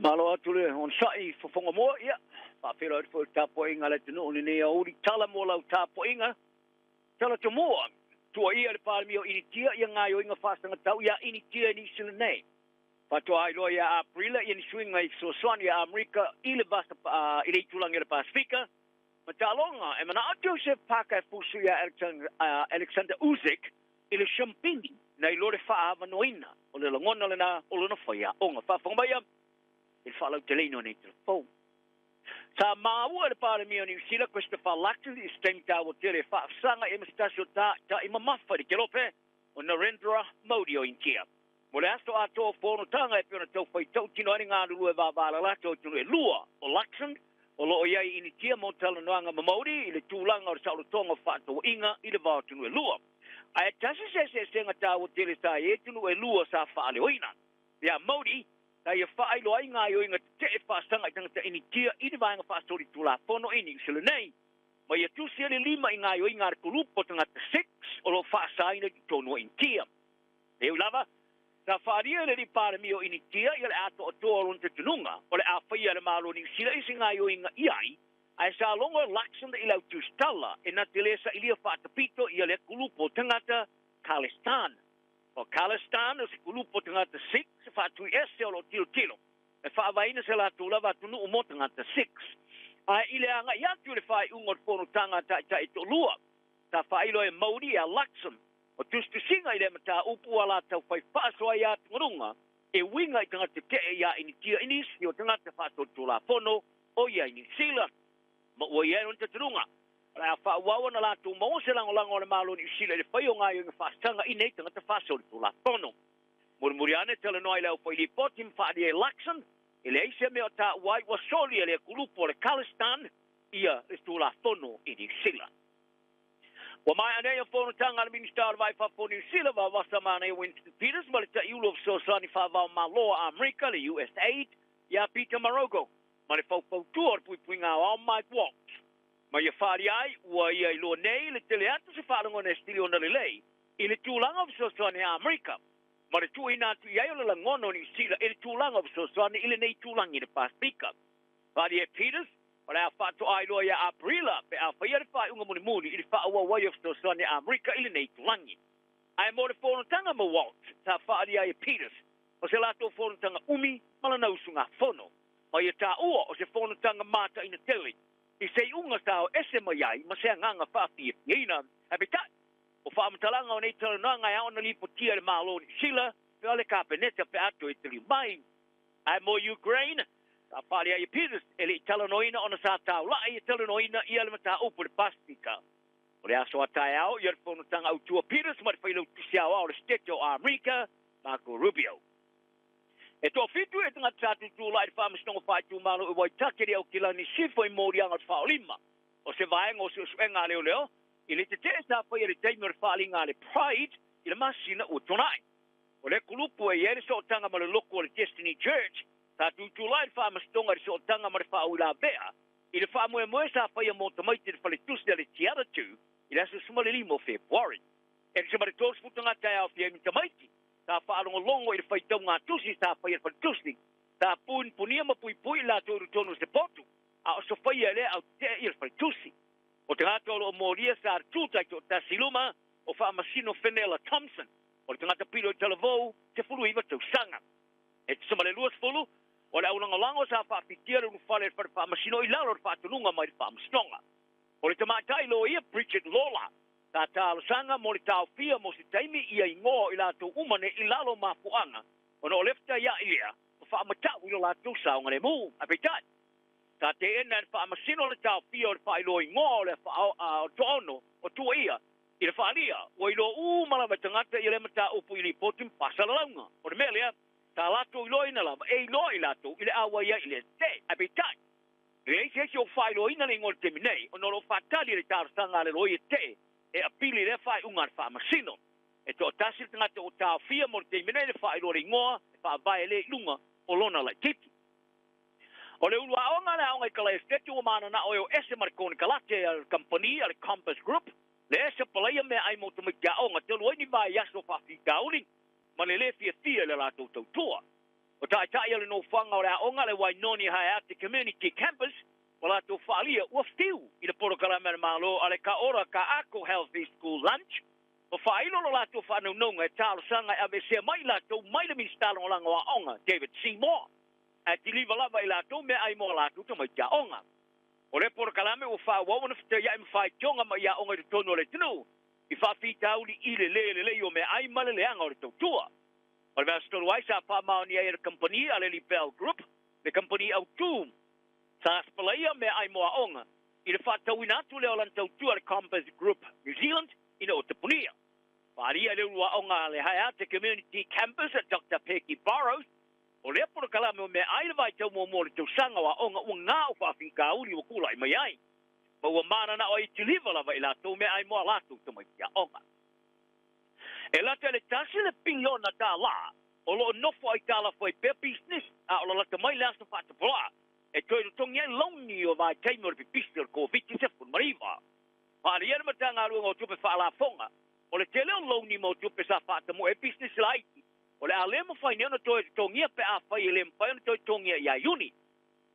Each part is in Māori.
Malo atule on sai fonga mo ia pa fero fo tapo inga le tunu ni o uri tala mo lau tapo inga tala te mo tu ia le pa mio initia ia nga yo inga fasta nga tau ia initia ni sile nei pa to ai lo ia aprila in swing ai so son ia america ile basta ile tulang ia pasifika matalonga e mana Joseph Parker fusu ia Alexander Usyk ile champini na ilore fa avanoina o le ngona le na o le fa ia onga fa fonga ia il follow Delino nei telefone. Sa maua le pare mio ni sila Christopher Lacton is tenta o tele fa sanga e mistasio ta ima mafa di kelope o Narendra Modi o intia. Mole asto ato fono tanga e piona tau fai tau tino ani ngā lua va vala lato tino e lua o Lacton o lo iai initia mo tala noanga Modi i le tūlanga o saulo tonga whato inga i le vao tino e lua. Ai tasi se senga ta o tele sa e tino e lua sa whaale oina. Ia Modi tai fa lo inga yo inga te fa sanga tanga ini tia i va nga fa stori tula pono ini sele nei ma ia tu sele lima inga yo inga ko lupo tanga 6 o lo fa sa ina to no in tia e lava ta fa ria le para mio ini tia ia le ato to ron te tununga o le a fa ia le malo ni sila isinga yo inga iai ai sa longo laxon de ila tu stalla e na telesa ilia fa tapito ia le kulupo tanga ta Khalistan o Khalistan o se kulupo tanga ta 6 fa tu ese o tilo e fa vaina se la tu lava tu no mo tanga ta 6 a ile anga ya tu le fa ungo fono tanga ta to lua ta fa ilo e Modi a Luxon o tu stu singa ile mata upu ala ta fa so ya tunga e winga i tanga te ya ini tia inis yo tanga ta fa to la fono o ya ini sila mo o ya on te tunga la fa wa na la tu mo se lango le malo ni sila le fa yo nga yo fa tanga ine tanga ta fa so to la fono Muriane tele noi leo foi li potim fa di election ele ise me ta wai wa soli ele grupo le Khalistan ia estula fono i di sila wa mai ane yo fono tanga al minister vai fa fono sila va wasamane Winston Peters mal ta you love so sani fa va malo America le USAID ya Peter Marogo mal fa tour pui pinga on my watch ma ia fari ai wa ia lo nei le tele atu se fa ngone stilo na le ile tulanga so sani America ma le tu ina tu ia le ngono ni sila ele tulanga so sani ile nei tulangi de pasifika pa di Peters ora fa to ai lo ia aprila pe a fa ia fa unga muni ile fa wa wa so sani America ile nei tulangi ai mo le fono tanga mo walt ta fa di ai Peters o se lato fono tanga umi mala na usunga fono o ia ta o se fono tanga mata ina tele i se unga tao ese mai ai ma se nganga fa fi ina habitat o fa mtalanga o nei tala nanga ya ona lipo tia le malo ni sila pe ale kapeneta pe ato i tili mai ai mo Ukraine ta pali ai Peters ele tala noina ona sa tau la ai tala noina i ale mata upu le pastika o le aso atai au i fono tanga au tua Peters ma le failo tisiao au le steto a America Marco Rubio e to fitu e tanga tatu tu lai fa mstongo fa tu malo e wai takeri au kila ni sifo i mori anga fa olima o se vaenga o se suenga leo ile te sa fa ile timer falling ale pride ile masina o tonai o le kulupu e ele so tanga ma le loko le Destiny Church ta tu lai fa mstonga so tanga ma fa ula bea ile fa mo sa fa ia mo tomaite fa le tus dele tiara tu ile so smale limo February e se ma tos putanga ta au fie mi tomaite ta fa longo ile fa tonga tusi sa fa ia fa tusi ta punia ma pui la to tonu se potu a so fa ia le au te ile fa tusi o te ngata o moria sa tuta ki o tasiluma o wha masino Fenella Thompson o te ngata pilo i televou te fulu iwa tau sanga e te samale luas fulu o le aunanga lango sa wha pitiara unu whale wha masino i lalo wha tununga mai wha masnonga o le te mātai lo ia Bridget Lola ta tālo sanga mo le tau fia mo si taimi ia ingoa i lato umane i lalo mafuanga o no lefta ia ia o wha matau i lo lato saunga le mu a peitai ta te ena fa masino le tau fio le fa ilo ingo le fa tono o tu ia i le fa lia o ilo mala matangata i le mata upu i li potim pasalanga o le melia ta lato ilo ina lava e ilo i lato i le awa ia i le te abitai le se o fa ilo ina le ngol teminei o no lo fa tali le tar sanga le roi te e apili le fa ungar fa masino e to tasil tangata o tau fia mo teminei le fa ilo ringoa fa vai le lunga o lona la tiki o le ulua onga na onga kala esteti o mana na o ese marconi kalate al company al Compass Group le ese palaya me ai mo tumikia onga te luai ni vai yaso fa fi gauli ma le fia le la to toa O tai le no whanga o rea onga le Wainoni Hayate Community Campus, o la tō whaalia ua whiu i le porokalame le malo ale ka ora ka ako healthy school lunch. O whailo lo la tō whanau e tālo sanga e avesea mai la tō mai le ministalo o langa wa onga, David Seymour. E ti liva lava i la tō me ai mo la tō mai tia onga. O le porokalame o wha wawana whita ia im whai tionga mai ia onga i tono le tinu. I whawhita uli i le o me ai male leanga o le tautua. O le vastoro ai sa whamao ni ai le company ale li Bell Group, le company au tū. Sa aspalaia me ai moa onga. I le whatauina atu leo lan tautua le Compass Group New Zealand i le o te punia. Wharia le ua onga le Hayate Community Campus at Dr. Peggy Burrows. O le apura kalame o me ai le vai tau mo le tau sanga wa onga ua ngā o whawhinka uri wa kula i mai ai. Ma ua mana na o i tiliva lava i lato me ai moa lato tamai kia onga. E lata le tasi le pingiona tā la, o lo nofo ai tā la fai pe business, a o lo lata mai le asa whata pola, e toi tongi ai launi o vai taimo le pipisi o COVID sefun mariva. Ma ale iana matanga alua ngō tupe wha la fonga, o le tele o launi mo tupe sa whata mo e business laiti, o le ale mo whai neona toi tongia pe a whai ele mwhai ona toi tongia ia uni.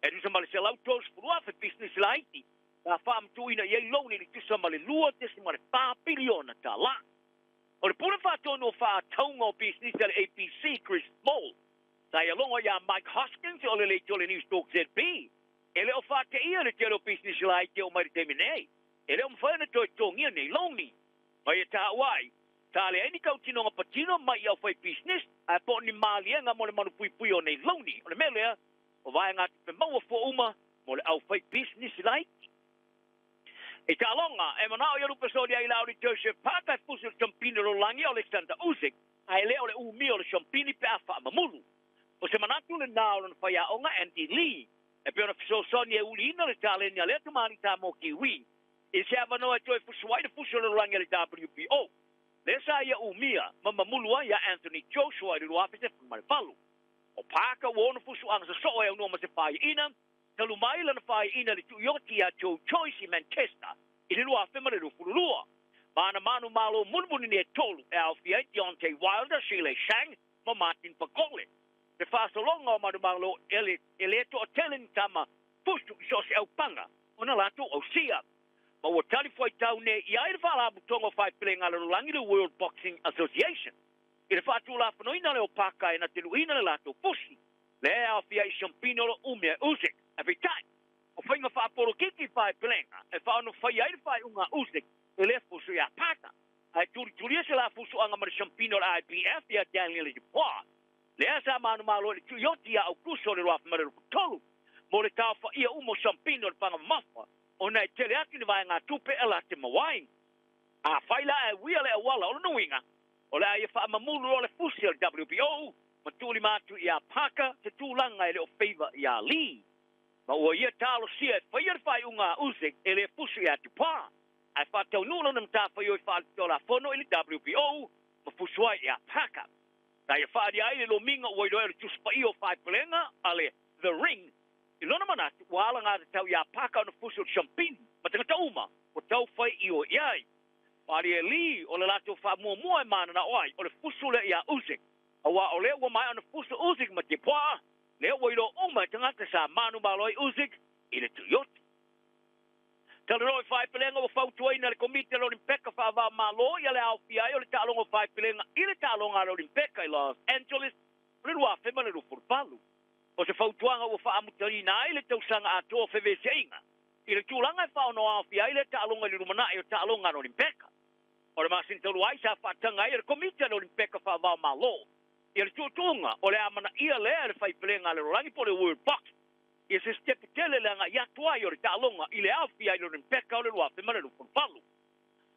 E risa male se lau tos furua fe business laiti, na wha amtuina iei launi li tusa male lua tesi male pa piliona tā la. O le pule whātono wha taunga o business al APC Chris Moll. Sa ia longa ia Mike Hoskins o le leito le News Talk ZB. Ele o whāte ia le tero business lai te o mairi temi nei. Ele o mwhaina toi tongia nei longi. Mai e tā wai. Tā le aini kau tino ngā patino mai au whai business. A po ni mālia ngā mo le manu pui pui o nei longi. O le melea, o vai ngā te maua fo uma mo le au whai business lai. E tā longa, e manao i arupa sori ai lauri Joseph Pata e fusu le champini lo langi o Alexander Usyk, a e leo le umi o le champini pe a wha mamulu. O se manatu le nao le whaia onga Andy Lee, e pe ona fiso soni e uli ina le tāleni a lea tumani tā mo kiwi. E se avanoa e toi fusu ai le fusu le langi le WBO. Le sa ia umia, ma mamulu ai a Anthony Joshua i le luafise fumare falu. O paka uona fusu anga sa soa e unua ma se whaia ina, talu mai lana whai ina le tuioti a Joe Choice i Manchester, i le lua whima le rufurulua. Mana manu malo munbuni ni e tolu e au fiai Deontay Wilder, Sheila Shang, ma Martin Pagole. Te whasolonga o manu malo ele to o telen tama fustu i sosi au panga, ona lato au sia. Ma ua tali fwai tau ne i aere whala abutongo whai pilenga le rulangi le World Boxing Association. I le whatu la whanoina le o paka e na te luina le lato fusi. Le au fiai Champino lo umea Usyk. Every time. O whainga whaaporo kiki whai pilenga, e whaano whai aere whai unga Usyk, e le fusu ia pata. Ai turia se la fusu anga mara Champino la IBF ia Daniel i Dupois. Le asa manu malo le tuioti ia au kuso le roa whamare rupu tolu. Mo le tau wha ia umo Champino le panga mafa, o nei tele ati ni vai ngā tupe e la te mawain. A whaila e wia le awala o le nuinga, o le aia wha mamulu o le fusi o le WBO, ma tuli matu ia paka, te tūlanga e le o favor ia Lee. Ma ua ia talo sia e whaia whai unga Usyk e le fusi ia Dupois. Ai whatau nuna nam tā whai oi whaali tola whono i le WBO, ma fusuai ia paka. Ta ia whaari ai le lo minga ua i loe le tuspa i o whai pelenga, ale The Ring. I lona manatu, wala ngā te tau ia paka o na fusi o Champini, ma tangata uma, o tau whai i o iai. Whaari e li o le lato wha mua e mana na oai, o le fusule ia Usyk. Awa o le ua mai o na fusu Usyk ma te poa, le ua i lo uma tangata sa manu maloi Usyk i le tuioti. Tala roi whai pelenga o whautua ina le komite lo rimpeka whaava malo i le au fiai o le tālonga whai pelenga i le tālonga lo rimpeka i Los Angeles, le rua whema le rufurpalu. O se whautuanga o whaamutarina ai le tausanga a toa whewese inga. I le tūlanga e whao no au fiai le tālonga li rumana i o tālonga lo rimpeka. O le masintaru ai sa whatanga i le komite lo rimpeka whaava malo. I le tūtunga o le amana ia lea le whai pelenga le rolangi po le World Box. I se stepu tele le nga iatuai o le tālonga i le awhia i lo rimpeka o le rua whemare rufunpalu.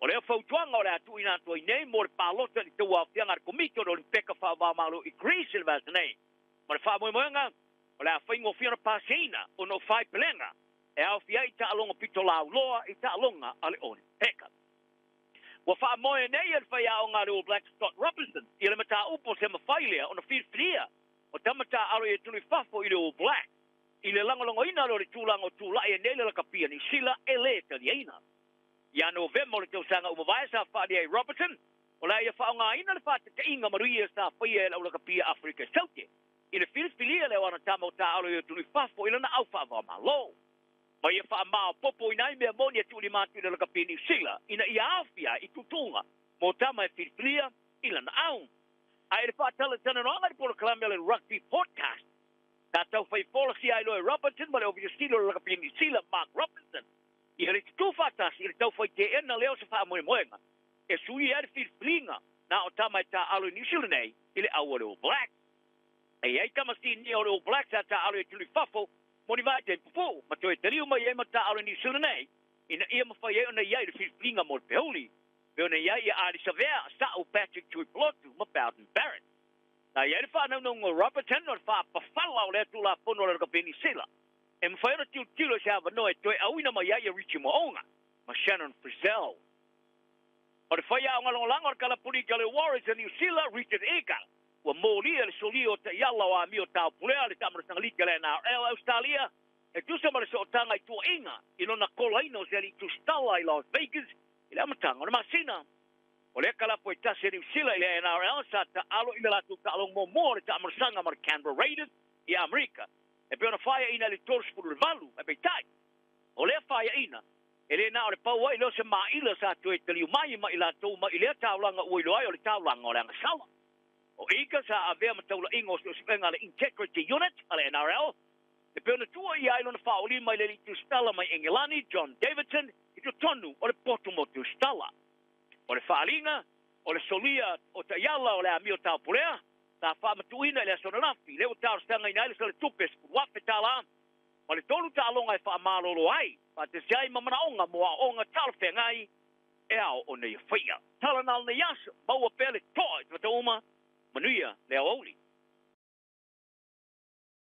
O le whautuanga o le atu ina atu i nei mo le pālota ni te wawhianga le komite o le rimpeka whaavamalo i Greece il vasnei. Ma le whaamoemoenga o le awhaingo whiana pāseina o no whai pelenga e awhia i tālonga pito lau loa i tālonga ale o rimpeka. Wa whaamoe nei e whai ao ngā All Black Scott Robinson i le mata upo se mawhailia o na whirwhiria o tamata aro i tuli whafo i le All Black. I le langolongo ina lo le tūlango tūlai e nele la kapia ni sila e le tali eina. Ia November le tausanga umawai sa whaari ai Robertson, o la ia whaonga ina le whaate te inga maruia sa whaia e la kapia Afrika Saute. Ina filifilia le wana tama o ta'alo yo tuli fafo ila na au fa'ava malo. Ma ia whaamao popo ina i mea moni e tuli matu ila laka pini sila. Ina ia awhia i tutunga. Mo tama e filifilia ila na au. Ai le whaatala tana no anga i polo kalamea le rugby podcast. Ta tau whai pola si ai loe Robertson, ma le ovi stilo laka pini sila Mark Robinson. I hele tu whatasi, i le tau whai te ena leo sa wha moe moenga. E sui e filifilinga. Na o tama e ta alo New Zealand nei, i le au o Black. E ai tamasi ni o Black sa ta alo e tuli fafo, moni vai te pupu, ma toi te riu mai e ma ta alo New Zealand nei, ina ia ma whai e ona iai le filifilinga mo le peoli. Pe ona iai ia Ari Savea, sa o Patrick Tui Plotu, ma Bowden Barrett. Na iai le whanau no Robertson, o le wha pawhala o le atu la pono le kapeni sila. E ma whai ona tilo se hawa noe, toi auina ma iai a Richie Moonga, ma Shannon Frizzell. O le whai au ngalongalanga o le kalapuni ka le Warriors a New Zealand, Richard Egan. Wa molia le solio ta yalla wa mio ta pulea le tamara sanga lika le na Australia. E tu sama le so tanga i tu inga. Ino na kolaino se li tu stala i Las Vegas. I le amatanga o le masina. O le kalapo i tase New Zealand i le NRL sa ta alo ina la tu ta along mo le tamara sanga mar Canberra Raiders i Amerika. E pe ona whaia ina le torspuru le valu e pe tai. O le whaia ina. E le na o le paua i lo se maila sa tu e taliu mai ma i la tau ma i le taulanga uiloai o le taulanga o le angasawa. O ika sa avea mataula ingo so spenga le integrity unit ale NRL. Le peona tua i ailo na whaoli mai le tu stala mai Engelani, John Davidson, i tu tonu o le potumo tu stala. O le whaalinga, o le solia o ta iala o le amio tau pulea, ta whaamatuina le asonanafi, leo tau stanga ina ile sa le tupes wafe tala. O le tolu ta alonga e whaamalolo ai, pa te siai mamana onga moa onga talwhengai, e ao o nei whaia. Tala nal na yaso, maua pele toi, tata uma, Manuia, Leo Oli.